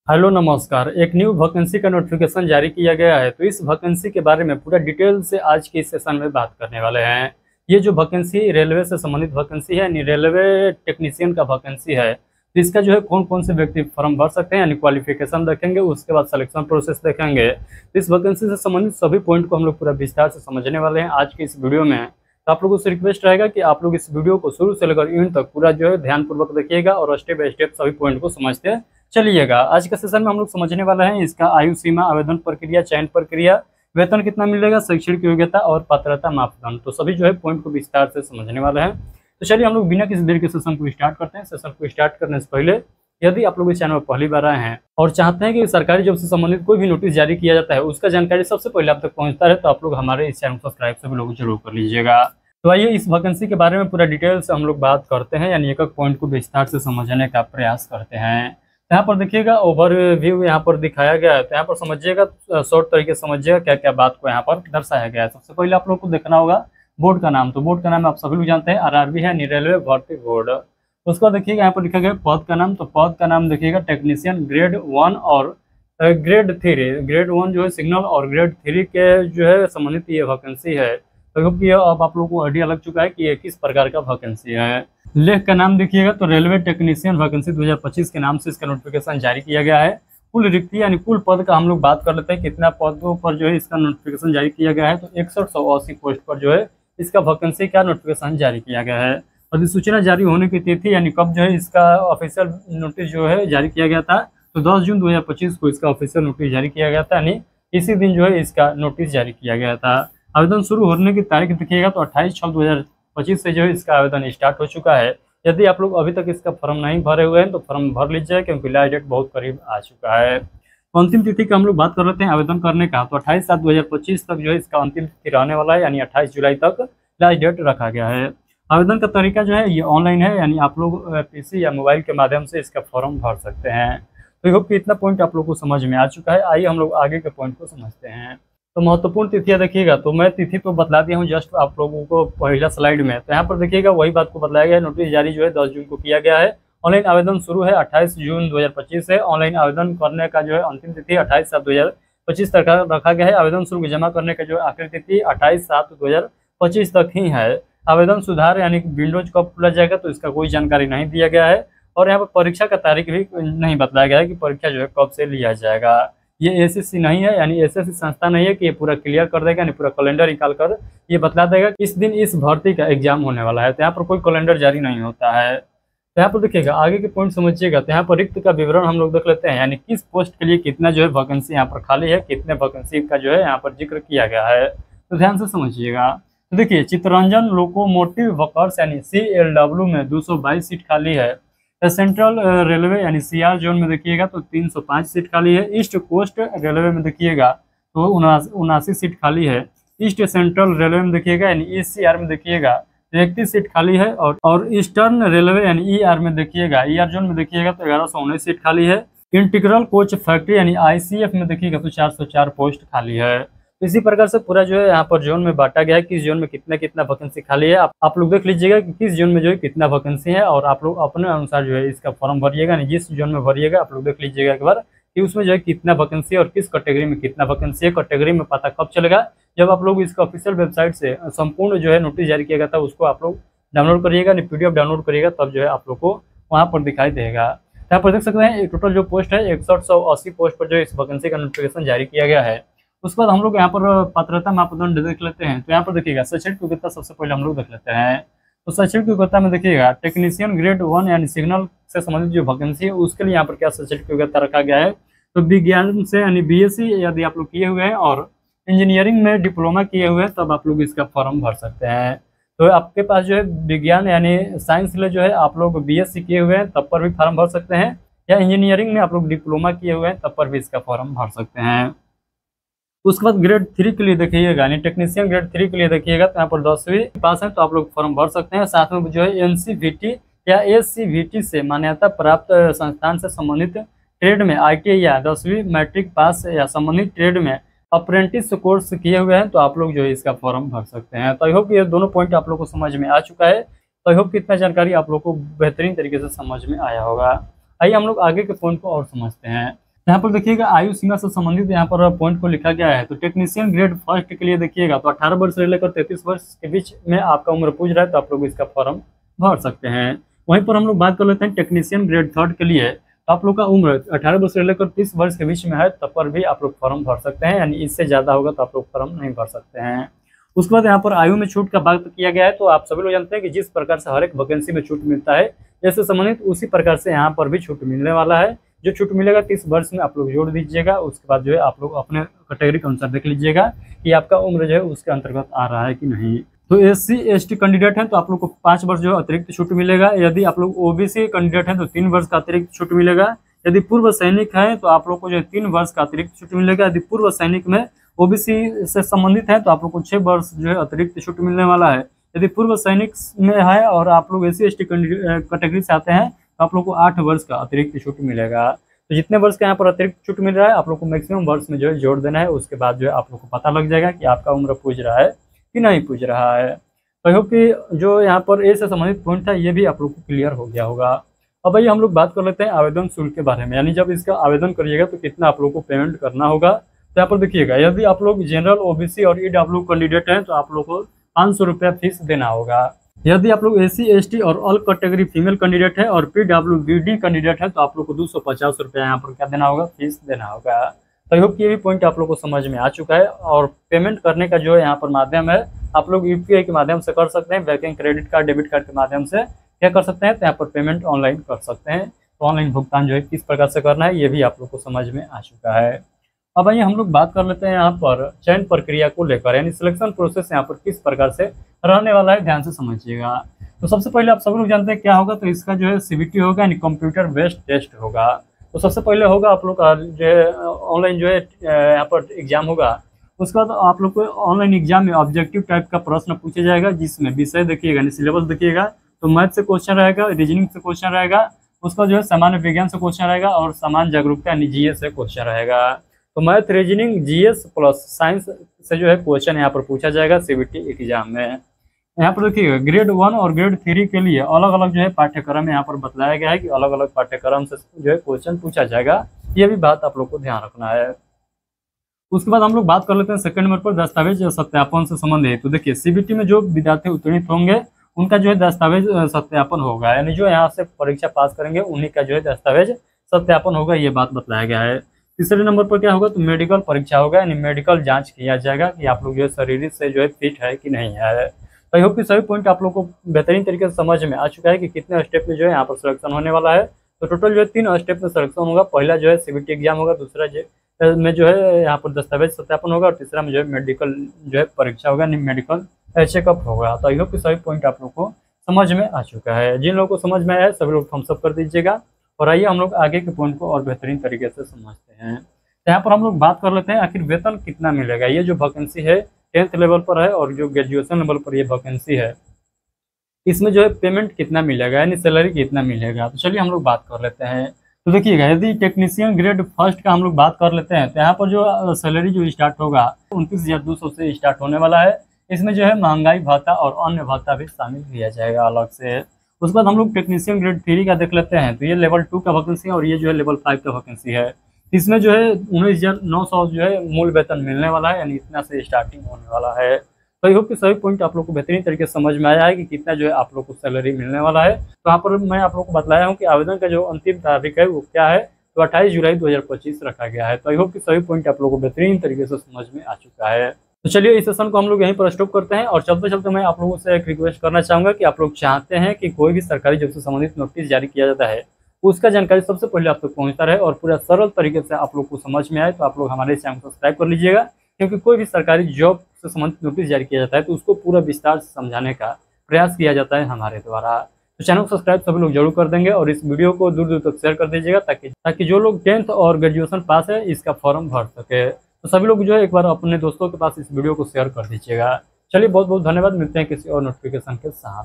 Hello नमस्कार। एक new vacancy का नोटिफिकेशन जारी किया गया है, तो इस वैकेंसी के बारे में पूरा डिटेल से आज के इस सेशन में बात करने वाले हैं। ये जो वैकेंसी रेलवे से संबंधित वैकेंसी है, यानी रेलवे टेक्नीशियन का वैकेंसी है, तो इसका जो है कौन कौन से व्यक्ति फॉर्म भर सकते हैं, यानी क्वालिफिकेशन देखेंगे, उसके बाद सिलेक्शन प्रोसेस देखेंगे। तो इस वैकेंसी से संबंधित सभी पॉइंट को हम लोग पूरा विस्तार से समझने वाले हैं आज के इस वीडियो में। तो आप लोगों से रिक्वेस्ट रहेगा कि आप लोग इस वीडियो को शुरू से लेकर एंड तक पूरा जो है ध्यानपूर्वक देखिएगा और स्टेप बाय स्टेप सभी पॉइंट को समझते चलिएगा। आज के सेशन में हम लोग समझने वाले हैं इसका आयु सीमा, आवेदन प्रक्रिया, चयन प्रक्रिया, वेतन कितना मिलेगा, शैक्षणिक योग्यता और पात्रता मापदंड। तो सभी जो है पॉइंट को विस्तार से समझने वाले हैं। तो चलिए हम लोग बिना किसी देर के सेशन को स्टार्ट करते हैं। सेशन को स्टार्ट करने से पहले यदि आप लोग इस चैनल पर पहली बार आए हैं और चाहते हैं कि सरकारी जॉब से संबंधित कोई भी नोटिस जारी किया जाता है उसका जानकारी सबसे पहले आप तक पहुंचता है, तो आप लोग हमारे इस चैनल को सब्सक्राइब सभी लोग जरूर कर लीजिएगा। तो आइए इस वैकेंसी के बारे में पूरा डिटेल से हम लोग बात करते हैं, यानी एक एक पॉइंट को विस्तार से समझने का प्रयास करते हैं। यहाँ पर देखिएगा ओवरव्यू यहाँ पर दिखाया गया है, तो यहाँ पर समझिएगा, शॉर्ट तरीके से समझिएगा क्या क्या बात को यहाँ पर दर्शाया गया है। सबसे पहले आप लोग को देखना होगा बोर्ड का नाम। तो बोर्ड का नाम आप सभी लोग जानते हैं आरआरबी है, रेलवे भर्ती बोर्ड। उसके बाद देखिएगा यहाँ पर लिखा गया पद का नाम। तो पद का नाम देखिएगा टेक्नीशियन ग्रेड 1 और ग्रेड 3। ग्रेड 1 जो है सिग्नल और ग्रेड 3 के जो है संबंधित ये वैकेंसी है। तो क्योंकि अब आप लोगों को आइडिया लग चुका है कि ये किस प्रकार का वैकेंसी है। लेख का नाम देखिएगा, तो रेलवे टेक्नीशियन वैकेंसी 2025 के नाम से इसका नोटिफिकेशन जारी किया गया है। कुल रिक्ति यानी कुल पद का हम लोग बात कर लेते हैं, कितना पदों पर जो है इसका नोटिफिकेशन जारी किया गया है। तो 6180 पोस्ट पर जो है इसका वैकेंसी का नोटिफिकेशन जारी किया गया है। अधिसूचना जारी होने की तिथि यानी कब जो है इसका ऑफिशियल नोटिस जो है जारी किया गया था, तो 10 जून 2025 को इसका ऑफिशियल नोटिस जारी किया गया था, यानी इसी दिन जो है इसका नोटिस जारी किया गया था। आवेदन शुरू होने की तारीख देखिएगा, तो 28/6/2025 से जो है इसका आवेदन स्टार्ट हो चुका है। यदि आप लोग अभी तक इसका फॉर्म नहीं भरे हुए हैं तो फॉर्म भर लीजिए, क्योंकि लास्ट डेट बहुत करीब आ चुका है। तो अंतिम तिथि का हम लोग बात कर लेते हैं आवेदन करने का। तो 28/7/2025 तक जो है इसका अंतिम तिथि रहने वाला है, यानी 28 जुलाई तक लास्ट डेट रखा गया है। आवेदन का तरीका जो है ये ऑनलाइन है, यानी आप लोग पीसी या मोबाइल के माध्यम से इसका फॉर्म भर सकते हैं। तो होप कि इतना पॉइंट आप लोग को समझ में आ चुका है। आइए हम लोग आगे के पॉइंट को समझते हैं। तो महत्वपूर्ण तिथियां देखिएगा, तो मैं तिथि तो बतला दिया हूँ जस्ट आप लोगों को पहला स्लाइड में। तो यहाँ पर देखिएगा वही बात को बताया गया है। नोटिस जारी जो है 10 जून को किया गया है। ऑनलाइन आवेदन शुरू है 28 जून 2025 से। ऑनलाइन आवेदन करने का जो है अंतिम तिथि 28/7/2025 तक रखा गया है। आवेदन शुल्क जमा करने का जो आखिरी तिथि 28/7/2025 तक ही है। आवेदन सुधार यानी विंडोज कब खुला जाएगा तो इसका कोई जानकारी नहीं दिया गया है। और यहाँ पर परीक्षा का तारीख भी नहीं बताया गया है कि परीक्षा जो है कब से लिया जाएगा। ये एसएससी नहीं है, यानी एसएससी संस्था नहीं है कि ये पूरा क्लियर कर देगा, यानी पूरा कैलेंडर निकाल कर ये बतला देगा कि इस दिन इस भर्ती का एग्जाम होने वाला है। तो यहाँ पर कोई कैलेंडर जारी नहीं होता है। तो यहाँ पर देखिएगा आगे के पॉइंट समझिएगा। तो यहाँ पर रिक्त का विवरण हम लोग देख लेते हैं, यानी किस पोस्ट के लिए कितना जो है वैकेंसी यहाँ पर खाली है, कितने वैकेंसी का जो है यहाँ पर जिक्र किया गया है। तो ध्यान से समझिएगा। तो देखिए चित्तरंजन लोकोमोटिव वर्कर्स यानी CLW में 222 सीट खाली है। सेंट्रल रेलवे यानी CR जोन में देखिएगा तो 305 सीट खाली है। ईस्ट कोस्ट रेलवे में देखिएगा तो 79 सीट खाली है। ईस्ट सेंट्रल रेलवे में देखिएगा यानी ECR में देखिएगा 31 सीट खाली है। और ईस्टर्न रेलवे यानी ER में देखिएगा, ER जोन में देखिएगा तो 1119 सीट खाली है। इंटीग्रल कोच फैक्ट्री यानी ICF में देखिएगा तो 404 पोस्ट खाली है। इसी प्रकार से पूरा जो है यहाँ पर जोन में बांटा गया है, किस जोन में कितना कितना वैकेंसी खाली है। आप लोग देख लीजिएगा कि किस जोन में जो है कितना वैकेंसी है, और आप लोग अपने अनुसार जो है इसका फॉर्म भरिएगा। नहीं जिस जोन में भरिएगा आप लोग देख लीजिएगा एक बार कि उसमें जो है कितना वैकेंसी है और किस कैटेगरी में कितना वैकेंसी है। कैटेगरी में पता कब चलेगा, जब आप लोग इसका ऑफिशियल वेबसाइट से संपूर्ण जो है नोटिस जारी किया गया था उसको आप लोग डाउनलोड करिएगा, PDF डाउनलोड करिएगा, तब जो है आप लोग को वहाँ पर दिखाई देगा। यहाँ पर देख सकते हैं टोटल जो पोस्ट है 6180 पोस्ट पर जो इस वैकेंसी का नोटिफिकेशन जारी किया गया है। उसके बाद हम लोग यहाँ पर पात्रता मापदंड देख लेते हैं। तो यहाँ पर देखिएगा शैक्षणिक योग्यता सबसे पहले हम लोग देख लेते हैं। तो शैक्षणिक योग्यता में देखिएगा टेक्नीशियन ग्रेड 1 यानी सिग्नल से संबंधित जो वैकेंसी है उसके लिए यहाँ पर क्या शैक्षणिक योग्यता रखा गया है। तो विज्ञान से यानी BSc यदि आप लोग किए हुए हैं और इंजीनियरिंग में डिप्लोमा किए हुए हैं तब आप लोग इसका फॉर्म भर सकते हैं। तो आपके पास जो है विज्ञान यानी साइंस में जो है आप लोग BSc किए हुए हैं तब पर भी फॉर्म भर सकते हैं, या इंजीनियरिंग में आप लोग डिप्लोमा किए हुए हैं तब पर भी इसका फॉर्म भर सकते हैं। उसके बाद ग्रेड 3 के लिए देखिएगा, यानी टेक्नीशियन ग्रेड 3 के लिए देखिएगा तो यहाँ पर 10वीं पास है तो आप लोग फॉर्म भर सकते हैं। साथ में जो है NCVT या SCVT से मान्यता प्राप्त संस्थान से संबंधित ट्रेड में ITI या 10वीं मैट्रिक पास या संबंधित ट्रेड में अप्रेंटिस कोर्स किए हुए हैं तो आप लोग जो है इसका फॉर्म भर सकते हैं। तो आई होप ये दोनों पॉइंट आप लोग को समझ में आ चुका है। तो आई होप कि इतना जानकारी आप लोग को बेहतरीन तरीके से समझ में आया होगा। आइए हम लोग आगे के पॉइंट को और समझते हैं। यहाँ पर देखिएगा आयु सीमा से संबंधित यहाँ पर पॉइंट को लिखा गया है। तो टेक्नीशियन ग्रेड फर्स्ट के लिए देखिएगा तो 18 वर्ष से लेकर 33 वर्ष के बीच में आपका उम्र पूछ रहा है तो आप लोग इसका फॉर्म भर सकते हैं। वहीं पर हम लोग बात कर लेते हैं टेक्नीशियन ग्रेड थर्ड के लिए, तो आप लोग का उम्र 18 वर्ष से लेकर 30 वर्ष के बीच में है तब पर भी आप लोग फॉर्म भर सकते हैं, यानी इससे ज़्यादा होगा तो आप लोग फॉर्म नहीं भर सकते हैं। उसके बाद यहाँ पर आयु में छूट का बात किया गया है। तो आप सभी लोग जानते हैं कि जिस प्रकार से हर एक वैकेंसी में छूट मिलता है जैसे संबंधित उसी प्रकार से यहाँ पर भी छूट मिलने वाला है। जो छूट मिलेगा 30 वर्ष में आप लोग जोड़ दीजिएगा, उसके बाद जो है आप लोग अपने कैटेगरी के अनुसार देख लीजिएगा कि आपका उम्र जो है उसके अंतर्गत आ रहा है कि नहीं। तो SC ST कैंडिडेट हैं तो आप लोग को 5 वर्ष जो अतिरिक्त छूट मिलेगा। यदि आप लोग OBC कैंडिडेट हैं तो 3 वर्ष का अतिरिक्त छूट मिलेगा। यदि पूर्व सैनिक है तो आप लोग को जो है 3 वर्ष का अतिरिक्त छूट मिलेगा। यदि पूर्व सैनिक में OBC से संबंधित है तो आप लोग को 6 वर्ष जो है अतिरिक्त छूट मिलने वाला है। यदि पूर्व सैनिक में है और आप लोग SC ST कैटेगरी से आते हैं तो आप लोग को 8 वर्ष का अतिरिक्त छूट मिलेगा। तो जितने वर्ष का यहाँ पर अतिरिक्त छूट मिल रहा है आप लोग को मैक्सिमम वर्ष में जो है जोड़ देना है। उसके बाद जो है आप लोग को पता लग जाएगा कि आपका उम्र पूछ रहा है कि नहीं पूछ रहा है। तो आई होप कि जो यहाँ पर ए से संबंधित पॉइंट था ये भी आप लोग को क्लियर हो गया होगा। अब भाई हम लोग बात कर लेते हैं आवेदन शुल्क के बारे में, यानी जब इसका आवेदन करिएगा तो कितना आप लोग को पेमेंट करना होगा। तो यहाँ पर देखिएगा यदि आप लोग जनरल OBC और EW कैंडिडेट हैं तो आप लोग को 500 रुपया फीस देना होगा। यदि आप लोग SC ST और ऑल कैटेगरी फीमेल कैंडिडेट है और PWBD कैंडिडेट है तो आप लोग को 250 रुपया यहाँ पर क्या देना होगा, फीस देना होगा। तो आई होप कि ये भी पॉइंट आप लोग को समझ में आ चुका है। और पेमेंट करने का जो है यहाँ पर माध्यम है आप लोग UPI के माध्यम से कर सकते हैं, banking credit card debit card के माध्यम से क्या कर सकते हैं तो यहाँ पर पेमेंट ऑनलाइन कर सकते हैं। तो ऑनलाइन भुगतान जो है किस प्रकार से करना है ये भी आप लोग को समझ में आ चुका है। अब आइए हम लोग बात कर लेते हैं यहाँ पर चयन प्रक्रिया को लेकर, यानी सिलेक्शन प्रोसेस यहाँ पर किस प्रकार से रहने वाला है, ध्यान से समझिएगा। तो सबसे पहले आप सब लोग जानते हैं क्या होगा, तो इसका जो है CBT होगा, यानी कंप्यूटर बेस्ड टेस्ट होगा। तो सबसे पहले होगा आप लोग का जो है ऑनलाइन जो है यहाँ पर एग्जाम होगा। उसके बाद आप लोग को ऑनलाइन एग्जाम में ऑब्जेक्टिव टाइप का प्रश्न पूछा जाएगा जिसमें विषय देखिएगा, यानी सिलेबस देखिएगा। तो मैथ से क्वेश्चन रहेगा, रीजनिंग से क्वेश्चन रहेगा, उसका जो है सामान्य विज्ञान से क्वेश्चन रहेगा और सामान्य जागरूकता यानी GS से क्वेश्चन रहेगा। तो math, reasoning, GS plus science से जो है क्वेश्चन यहाँ पर पूछा जाएगा CBT एग्जाम में। यहाँ पर देखिएगा ग्रेड 1 और ग्रेड 3 के लिए अलग अलग जो है पाठ्यक्रम यहाँ पर बताया गया है कि अलग अलग पाठ्यक्रम से जो है क्वेश्चन पूछा जाएगा। ये भी बात आप लोग को ध्यान रखना है। उसके बाद हम लोग बात कर लेते हैं सेकंड नंबर पर दस्तावेज सत्यापन से संबंधित। तो देखिए CBT में जो विद्यार्थी उत्तीर्णित होंगे उनका जो है दस्तावेज सत्यापन होगा, यानी जो यहाँ से परीक्षा पास करेंगे उन्हीं का जो है दस्तावेज सत्यापन होगा, ये बात बताया गया है। तीसरे नंबर पर क्या होगा, तो मेडिकल परीक्षा होगा, यानी मेडिकल जांच किया जाएगा कि आप लोग जो है शारीरिक से जो है फिट है कि नहीं है। तो आई होप कि सभी पॉइंट आप लोग को बेहतरीन तरीके से समझ में आ चुका है कि कितने स्टेप में जो है यहाँ पर सिलेक्शन होने वाला है। तो टोटल जो है 3 स्टेप में सिलेक्शन होगा। पहला जो है CBT एग्जाम होगा, दूसरा में जो है यहाँ पर दस्तावेज सत्यापन होगा और तीसरा में जो है मेडिकल जो है परीक्षा होगा, यानी मेडिकल चेकअप होगा। तो आई होप कि सभी पॉइंट आप लोग को समझ में आ चुका है। जिन लोगों को समझ में आया है सभी लोग थम्स अप कर दीजिएगा। और आइए हम लोग आगे के पॉइंट को और बेहतरीन तरीके से समझते हैं। यहाँ पर हम लोग बात कर लेते हैं आखिर वेतन कितना मिलेगा। ये जो वैकेंसी है 10th लेवल पर है और जो ग्रेजुएशन लेवल पर ये वैकेंसी है इसमें जो है पेमेंट कितना मिलेगा, यानी सैलरी कितना मिलेगा। तो चलिए हम लोग बात कर लेते हैं। तो देखिएगा यदि टेक्नीशियन ग्रेड फर्स्ट का हम लोग बात कर लेते हैं तो यहाँ पर जो सैलरी जो स्टार्ट होगा 29,200 से स्टार्ट होने वाला है। इसमें जो है महंगाई भत्ता और अन्य भत्ता भी शामिल किया जाएगा अलग से। उसके बाद हम लोग टेक्नीशियन ग्रेड 3 का देख लेते हैं। तो ये लेवल 2 का वैकेंसी है और ये जो है लेवल 5 का वैकेंसी है। इसमें जो है 19,900 जो है मूल वेतन मिलने वाला है, यानी इतना से स्टार्टिंग होने वाला है। तो आई होप कि सभी पॉइंट आप लोग को बेहतरीन तरीके से समझ में आया है कि कितना जो है आप लोग को सैलरी मिलने वाला है। तो यहाँ पर मैं आप लोग को बताया हूँ कि आवेदन का जो अंतिम तारीख है वो क्या है, तो 28 जुलाई 2025 रखा गया है। तो आई होप कि सभी पॉइंट आप लोग को बेहतरीन तरीके से समझ में आ चुका है। तो चलिए इस सेशन को हम लोग यहीं पर स्टॉप करते हैं। और चलते चलते मैं आप लोगों से एक रिक्वेस्ट करना चाहूँगा कि आप लोग चाहते हैं कि कोई भी सरकारी जॉब से संबंधित नोटिस जारी किया जाता है उसका जानकारी सबसे पहले आप तक पहुँचता रहे और पूरा सरल तरीके से आप लोग को समझ में आए, तो आप लोग हमारे चैनल को सब्सक्राइब कर लीजिएगा। क्योंकि कोई भी सरकारी जॉब से संबंधित नोटिस जारी किया जाता है तो उसको पूरा विस्तार से समझाने का प्रयास किया जाता है हमारे द्वारा। तो चैनल को सब्सक्राइब सभी लोग जरूर कर देंगे और इस वीडियो को दूर दूर तक शेयर कर दीजिएगा ताकि जो लोग 10th और ग्रेजुएशन पास है इसका फॉर्म भर सके। तो सभी लोग जो है एक बार अपने दोस्तों के पास इस वीडियो को शेयर कर दीजिएगा। चलिए बहुत बहुत धन्यवाद, मिलते हैं किसी और नोटिफिकेशन के साथ।